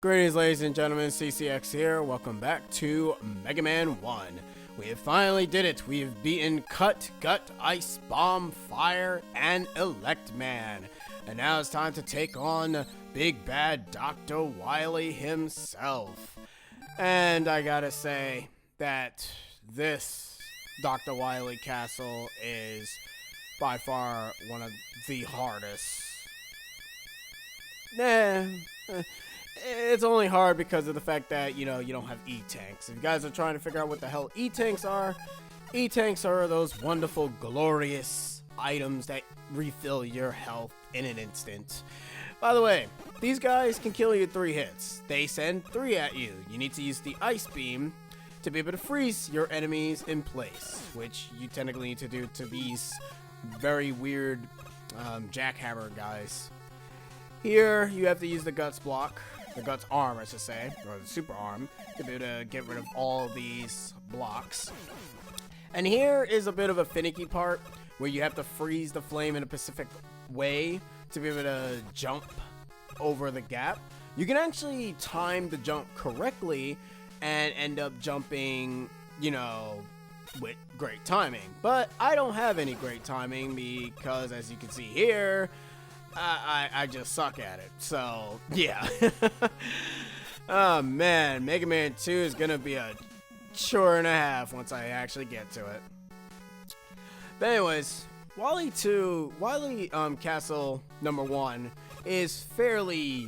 Greetings, ladies and gentlemen, CCX here. Welcome back to Mega Man 1. We have finally did it. We have beaten Cut, Gut, Ice, Bomb, Fire, and Elect Man. And now it's time to take on Big Bad Dr. Wily himself. And I gotta say that this Dr. Wily Castle is by far one of the hardest. It's only hard because of the fact that, you don't have E-Tanks. If you guys are trying to figure out what the hell E-Tanks are those wonderful, glorious items that refill your health in an instant. By the way, these guys can kill you in 3 hits. They send 3 at you. You need to use the Ice Beam to be able to freeze your enemies in place, which you technically need to do to these very weird jackhammer guys. Here, you have to use the Guts block. The Guts arm, I should say, or the super arm, to be able to get rid of all these blocks. And here is a bit of a finicky part where you have to freeze the flame in a specific way to be able to jump over the gap. You can actually time the jump correctly and end up jumping, with great timing. But I don't have any great timing because, as you can see here, I just suck at it. So, yeah. Oh, man. Mega Man 2 is going to be a chore and a half once I actually get to it. But anyways, Wily Castle number 1 is fairly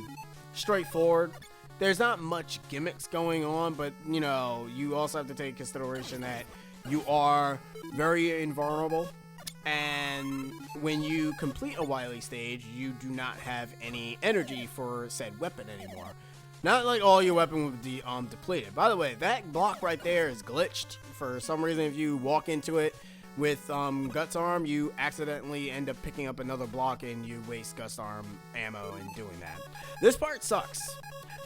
straightforward. There's not much gimmicks going on, but, you also have to take consideration that you are very invulnerable. And when you complete a Wily stage, you do not have any energy for said weapon anymore. Not like all your weapon would be depleted. By the way, that block right there is glitched. For some reason, if you walk into it with Guts Arm, you accidentally end up picking up another block and you waste Guts Arm ammo in doing that. This part sucks.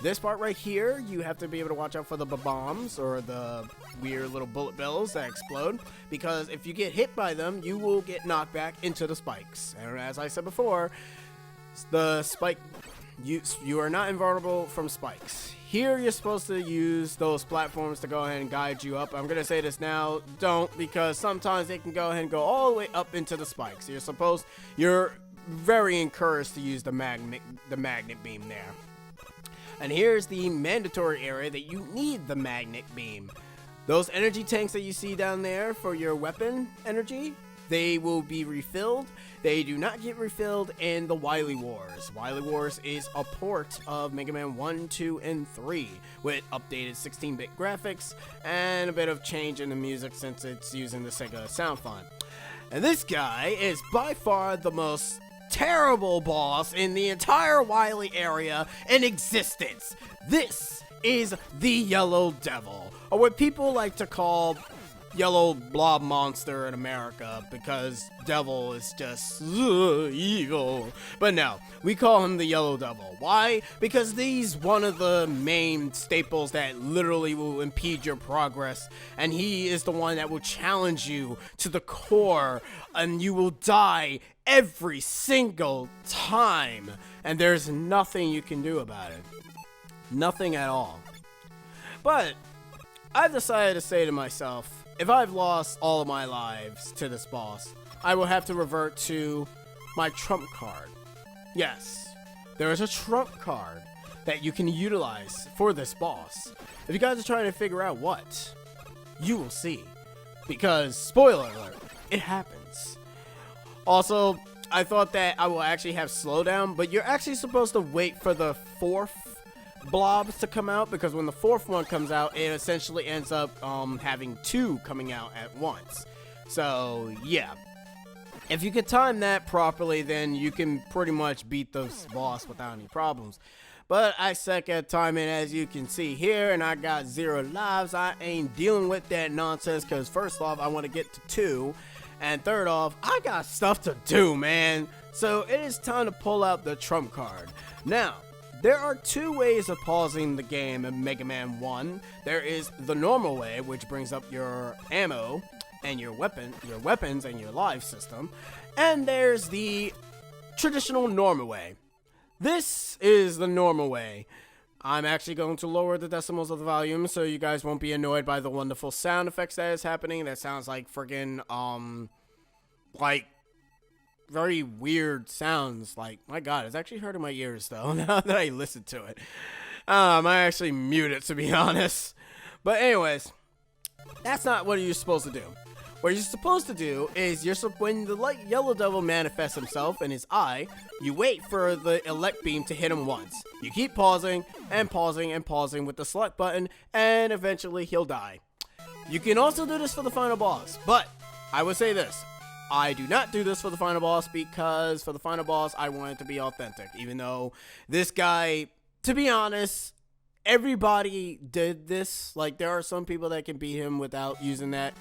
This part right here, you have to be able to watch out for the bombs or the weird little bullet bills that explode, because if you get hit by them, you will get knocked back into the spikes. And as I said before, the spike, you are not invulnerable from spikes. Here, you're supposed to use those platforms to go ahead and guide you up. I'm going to say this now, don't, because sometimes they can go ahead and go all the way up into the spikes. You're very encouraged to use the magnet beam there. And here's the mandatory area that you need the magnet beam. Those energy tanks that you see down there for your weapon energy, they will be refilled. They do not get refilled in the Wily Wars. Wily Wars is a port of Mega Man 1, 2, and 3 with updated 16-bit graphics and a bit of change in the music since it's using the Sega sound font. And this guy is by far the most terrible boss in the entire Wily area in existence. This is the Yellow Devil, or what people like to call Yellow Blob Monster in America, because devil is just evil. But no, we call him the Yellow Devil. Why? Because he's one of the main staples that literally will impede your progress, and he is the one that will challenge you to the core, and you will die every single time, and there's nothing you can do about it. Nothing at all. But I've decided to say to myself, if I've lost all of my lives to this boss, I will have to revert to my trump card. Yes, there is a trump card that you can utilize for this boss. If you guys are trying to figure out what, you will see. Because, spoiler alert, it happens. Also, I thought that I will actually have slowdown, but you're actually supposed to wait for the 4th blobs to come out, because when the 4th one comes out, it essentially ends up having 2 coming out at once. So, yeah. If you can time that properly, then you can pretty much beat this boss without any problems. But I suck at timing, as you can see here, and I got 0 lives. I ain't dealing with that nonsense, because first off, I want to get to 2. And third off, I got stuff to do, man. So it is time to pull out the trump card. Now, there are 2 ways of pausing the game in Mega Man 1. There is the normal way, which brings up your ammo and your weapons and your life system. And there's the traditional normal way. This is the normal way. I'm actually going to lower the decimals of the volume so you guys won't be annoyed by the wonderful sound effects that is happening. That sounds like friggin', like, very weird sounds. Like, my god, it's actually hurting my ears, though, now that I listen to it. I might actually mute it, to be honest. But anyways, that's not what you're supposed to do. What you're supposed to do is, when the light yellow devil manifests himself in his eye, you wait for the elect beam to hit him once. You keep pausing and pausing and pausing with the select button, and eventually he'll die. You can also do this for the final boss, but I would say this. I do not do this for the final boss because for the final boss, I want it to be authentic. Even though this guy, to be honest, everybody did this. Like, there are some people that can beat him without using that.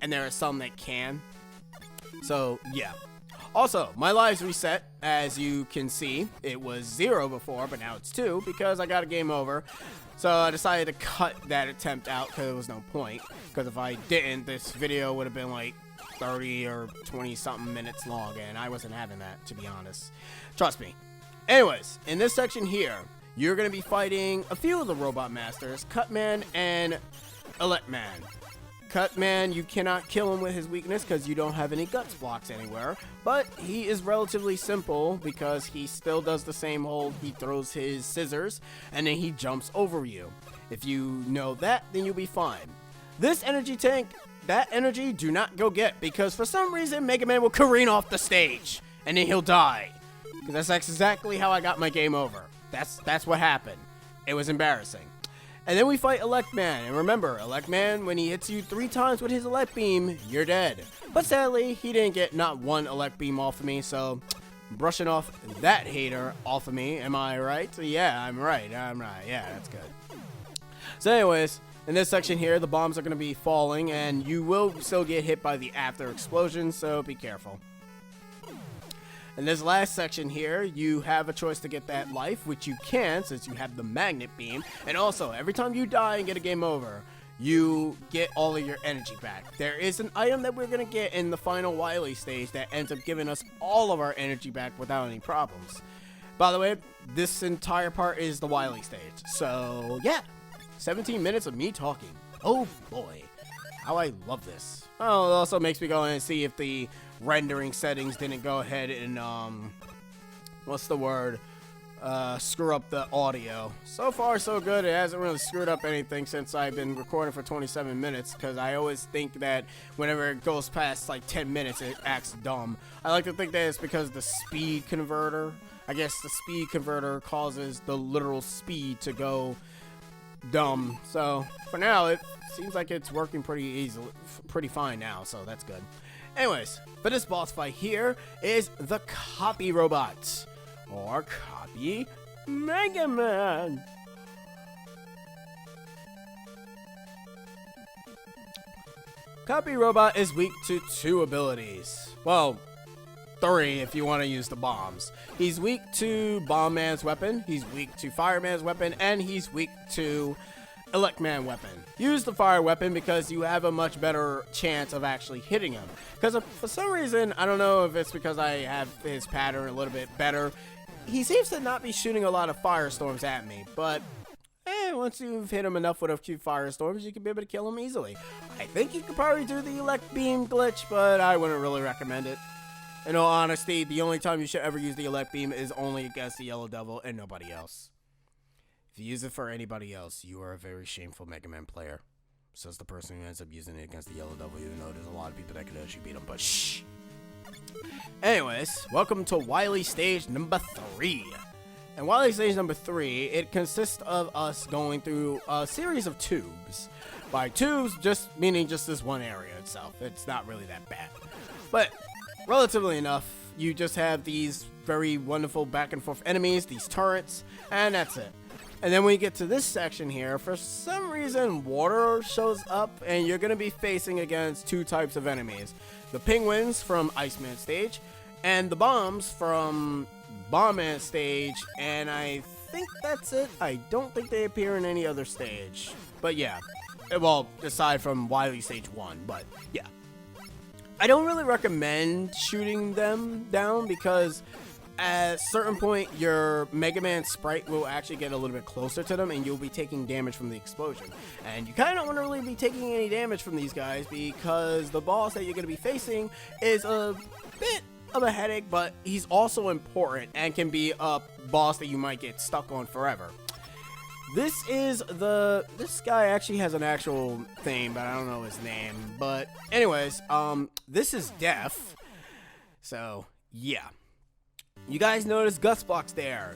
And there are some that can. So, yeah. Also, my lives reset. As you can see, it was 0 before, but now it's 2 because I got a game over. So I decided to cut that attempt out because there was no point. Because if I didn't, this video would have been like 30 or 20 something minutes long, and I wasn't having that, to be honest. Trust me. Anyways, in this section here, you're going to be fighting a few of the robot masters, Cutman and Electman. Cutman, you cannot kill him with his weakness because you don't have any guts blocks anywhere, but he is relatively simple because he still does the same hold. He throws his scissors and then he jumps over you. If you know that, then you'll be fine. This energy tank, that energy, do not go get, because for some reason Mega Man will careen off the stage and then he'll die. Because that's exactly how I got my game over. That's what happened. It was embarrassing. And then we fight Electman, and remember, Electman, when he hits you 3 times with his Elect Beam, you're dead. But sadly, he didn't get not one Elect Beam off of me, so brushing off that hater off of me, am I right? Yeah, I'm right, yeah, that's good. So anyways, in this section here, the bombs are going to be falling, and you will still get hit by the after explosion, so be careful. In this last section here, you have a choice to get that life, which you can since you have the magnet beam. And also, every time you die and get a game over, you get all of your energy back. There is an item that we're going to get in the final Wily stage that ends up giving us all of our energy back without any problems. By the way, this entire part is the Wily stage. So, yeah, 17 minutes of me talking. Oh boy, how I love this. Oh, it also makes me go in and see if the rendering settings didn't go ahead and what's the word, screw up the audio. So far so good. It hasn't really screwed up anything since I've been recording for 27 minutes, because I always think that whenever it goes past like 10 minutes it acts dumb. I like to think that it's because the speed converter, I guess the speed converter causes the literal speed to go dumb. So for now it seems like it's working pretty fine now, so that's good. Anyways, for this boss fight here is the Copy Robot, or Copy Mega Man. Copy Robot is weak to 2 abilities. Well, 3 if you want to use the bombs. He's weak to Bomb Man's weapon, he's weak to Fireman's weapon, and he's weak to Electman weapon. Use the fire weapon because you have a much better chance of actually hitting him. Because for some reason, I don't know if it's because I have his pattern a little bit better, he seems to not be shooting a lot of firestorms at me, but once you've hit him enough with a few firestorms, you can be able to kill him easily. I think you could probably do the Elect Beam glitch, but I wouldn't really recommend it. In all honesty, the only time you should ever use the Elect Beam is only against the Yellow Devil and nobody else. If you use it for anybody else, you are a very shameful Mega Man player. Says the person who ends up using it against the Yellow Devil, even though there's a lot of people that could actually beat him, but shh. Anyways, welcome to Wily Stage number 3. And Wily Stage number 3, it consists of us going through a series of tubes. By tubes, just meaning just this one area itself. It's not really that bad. But relatively enough, you just have these very wonderful back and forth enemies, these turrets, and that's it. And then when you get to this section here, for some reason water shows up and you're going to be facing against 2 types of enemies. The penguins from Iceman stage and the bombs from Bombman stage, and I think that's it. I don't think they appear in any other stage. But yeah, well, aside from Wily stage 1, but yeah. I don't really recommend shooting them down because at a certain point, your Mega Man sprite will actually get a little bit closer to them, and you'll be taking damage from the explosion. And you kind of don't want to really be taking any damage from these guys, because the boss that you're going to be facing is a bit of a headache, but he's also important and can be a boss that you might get stuck on forever. This guy actually has an actual thing, but I don't know his name. But anyways, this is Death. So, yeah. You guys notice Guts blocks there.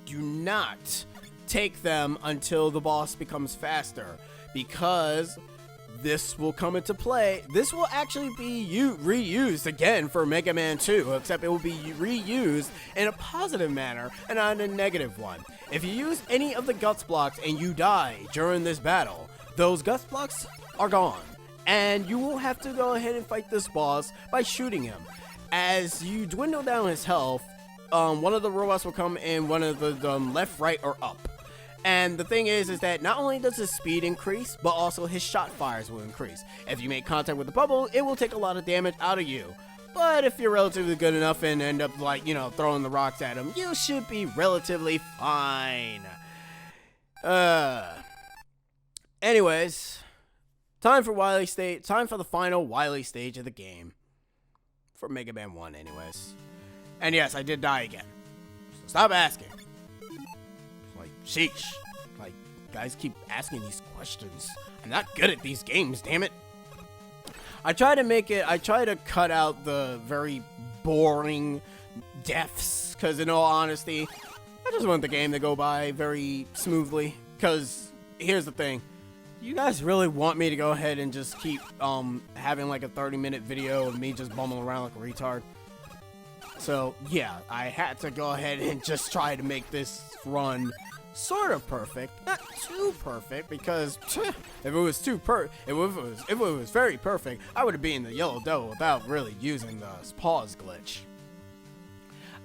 Do not take them until the boss becomes faster, because this will come into play. This will actually be reused again for Mega Man 2, except it will be reused in a positive manner and not in a negative one. If you use any of the Guts blocks and you die during this battle, those Guts blocks are gone, and you will have to go ahead and fight this boss by shooting him. As you dwindle down his health, one of the robots will come in one of the left, right, or up. And the thing is that not only does his speed increase, but also his shot fires will increase. If you make contact with the bubble, it will take a lot of damage out of you. But if you're relatively good enough and end up, like, you know, throwing the rocks at him, you should be relatively fine. Anyways, time for Wily Stage. Time for the final Wily stage of the game. For Mega Man 1, anyways. And yes, I did die again. So stop asking. Like, sheesh. Like, guys keep asking these questions. I'm not good at these games, damn it. I try to cut out the very boring deaths, because in all honesty, I just want the game to go by very smoothly. Because here's the thing. You guys really want me to go ahead and just keep having like a 30-minute video of me just bumming around like a retard? So yeah, I had to go ahead and just try to make this run sort of perfect, not too perfect, because if it was if it was very perfect, I would have been the yellow devil without really using the pause glitch.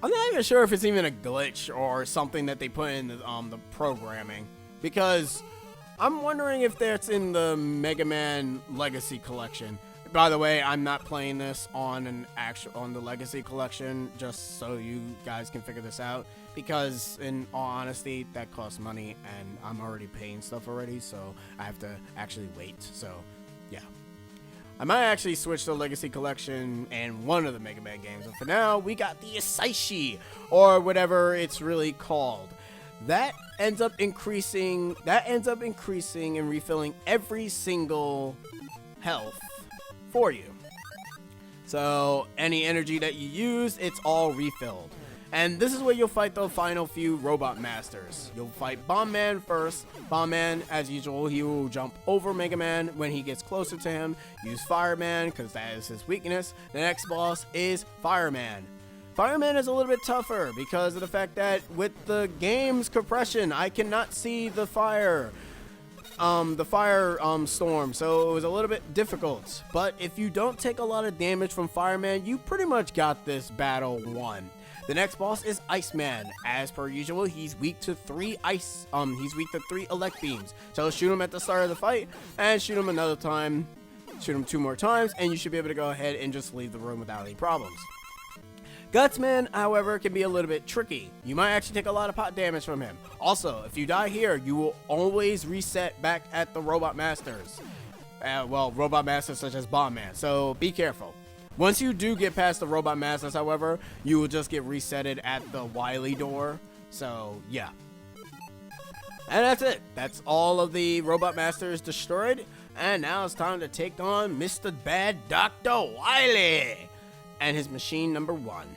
I'm not even sure if it's even a glitch or something that they put in the programming, because I'm wondering if that's in the Mega Man Legacy Collection. By the way, I'm not playing this on the Legacy Collection, just so you guys can figure this out, because in all honesty, that costs money, and I'm already paying stuff already, so I have to actually wait. So, yeah. I might actually switch to the Legacy Collection and one of the Mega Man games, but for now, we got the Isaishi, or whatever it's really called. That ends up increasing and refilling every single health for you. So any energy that you use, it's all refilled. And this is where you'll fight the final few robot masters. You'll fight Bomb Man first. Bomb Man, as usual, he will jump over Mega Man when he gets closer to him. Use Fireman, because that is his weakness. The next boss is Fireman. Fireman is a little bit tougher because of the fact that with the game's compression, I cannot see the fire storm, so it was a little bit difficult. But if you don't take a lot of damage from Fireman, you pretty much got this battle won. The next boss is Iceman. As per usual, he's weak to 3 elect beams. So shoot him at the start of the fight and shoot him another time. Shoot him 2 more times and you should be able to go ahead and just leave the room without any problems. Gutsman, however, can be a little bit tricky. You might actually take a lot of pot damage from him. Also, if you die here, you will always reset back at the Robot Masters. Robot Masters such as Bomb Man, so be careful. Once you do get past the Robot Masters, however, you will just get resetted at the Wily door. So, yeah. And that's it. That's all of the Robot Masters destroyed. And now it's time to take on Mr. Bad Dr.Wily and his machine number 1.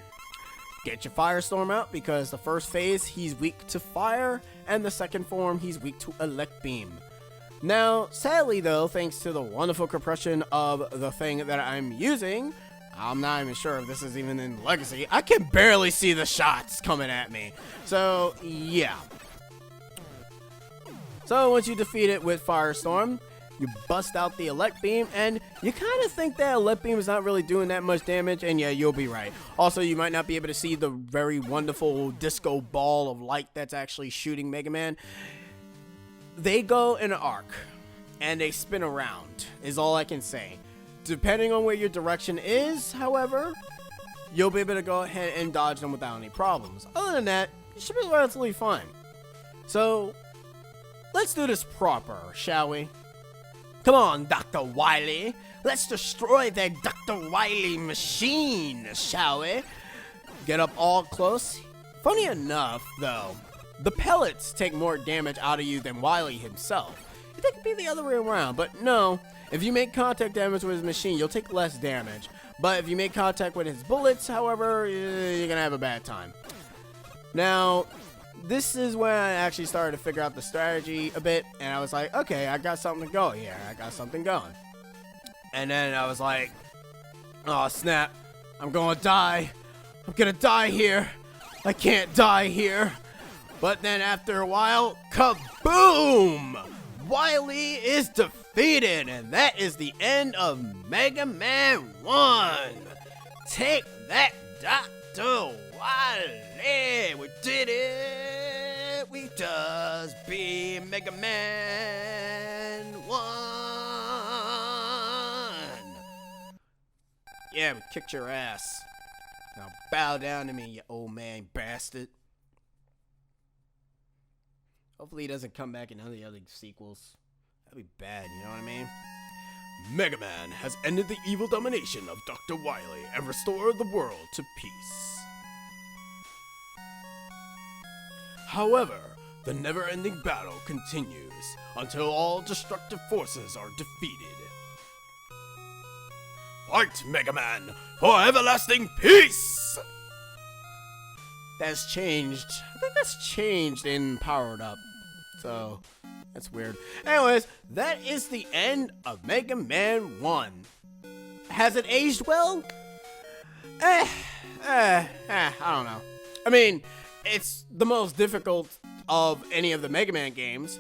Get your Firestorm out because the first phase he's weak to fire and the second form he's weak to elect beam. Now, sadly though, thanks to the wonderful compression of the thing that I'm using, I'm not even sure if this is even in Legacy. I can barely see the shots coming at me. So, yeah. So once you defeat it with Firestorm, you bust out the elect beam, and you kind of think that elect beam is not really doing that much damage, and yeah, you'll be right. Also, you might not be able to see the very wonderful disco ball of light that's actually shooting Mega Man. They go in an arc, and they spin around, is all I can say. Depending on where your direction is, however, you'll be able to go ahead and dodge them without any problems. Other than that, it should be relatively fun. So, let's do this proper, shall we? Come on, Dr. Wily. Let's destroy that Dr. Wily machine, shall we? Get up all close. Funny enough, though, the pellets take more damage out of you than Wily himself. You'd think it'd be the other way around, but no. If you make contact damage with his machine, you'll take less damage. But if you make contact with his bullets, however, you're gonna have a bad time. Now, this is when I actually started to figure out the strategy a bit, and I was like, okay, I got something going here. I got something going. And then I was like, oh snap, I'm gonna die. I'm gonna die here. I can't die here. But then after a while, kaboom! Wily is defeated, and that is the end of Mega Man 1. Take that, Dr. Wily. We did it. We just beat Mega Man 1. Yeah, we kicked your ass. Now bow down to me, you old man bastard. Hopefully he doesn't come back in none of the other sequels. That'd be bad, you know what I mean? Mega Man has ended the evil domination of Dr. Wily and restored the world to peace. However, the never-ending battle continues until all destructive forces are defeated. Fight, Mega Man, for everlasting peace! That's changed. I think that's changed in Powered Up. So, that's weird. Anyways, that is the end of Mega Man 1. Has it aged well? I don't know. I mean, it's the most difficult of any of the Mega Man games.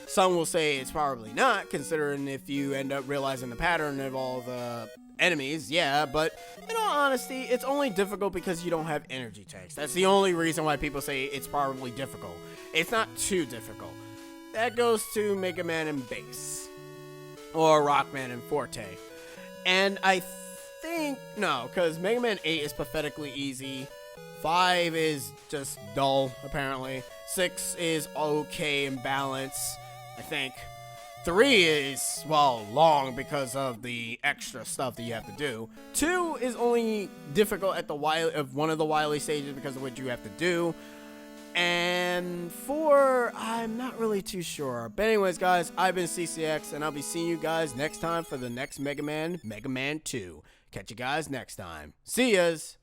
Some will say it's probably not, considering if you end up realizing the pattern of all the enemies, yeah, but in all honesty, it's only difficult because you don't have energy tanks. That's the only reason why people say it's probably difficult. It's not too difficult. That goes to Mega Man and Bass, or Rockman and Forte. And I think, no, because Mega Man 8 is pathetically easy. 5 is just dull, apparently. 6 is okay in balance, I think. 3 is, well, long because of the extra stuff that you have to do. 2 is only difficult at the one of the Wily stages because of what you have to do. And 4, I'm not really too sure. But anyways, guys, I've been CCX, and I'll be seeing you guys next time for the next Mega Man 2. Catch you guys next time. See yas!